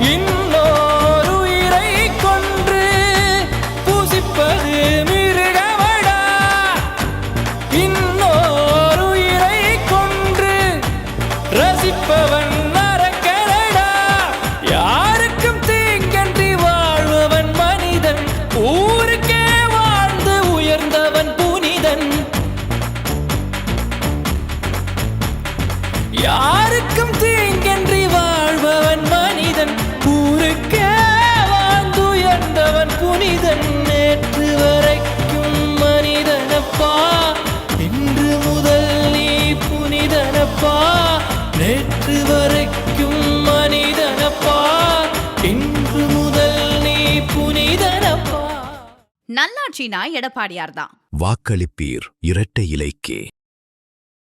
இன்னோர் உயிரை கொன்று புசிப்பது மிருகமடா. இன்னோர் உயிரை கொன்று ரசிப்பவன் நரக்கரடா. யாருக்கும் தீங்கன்றி வாழ்பவன் மனிதன், ஊருக்கே வாழ்ந்து உயர்ந்தவன் புனிதன். யாருக்கும் தீங்கன்றி வாழ்பவன் மனிதன், ஊருக்கே வாழ்ந்து உயர்ந்தவன் புனிதன். நேற்று வரைக்கும் மனிதனப்பா, இன்று முதல் நீ புனிதனப்பா. நேற்று வரைக்கும் மனிதனப்பா, இன்று முதல் நீ புனிதனப்பா. நல்லாட்சினா எடப்பாடியார் தான். வாக்களிப்பீர் இரட்டை இலைக்கே.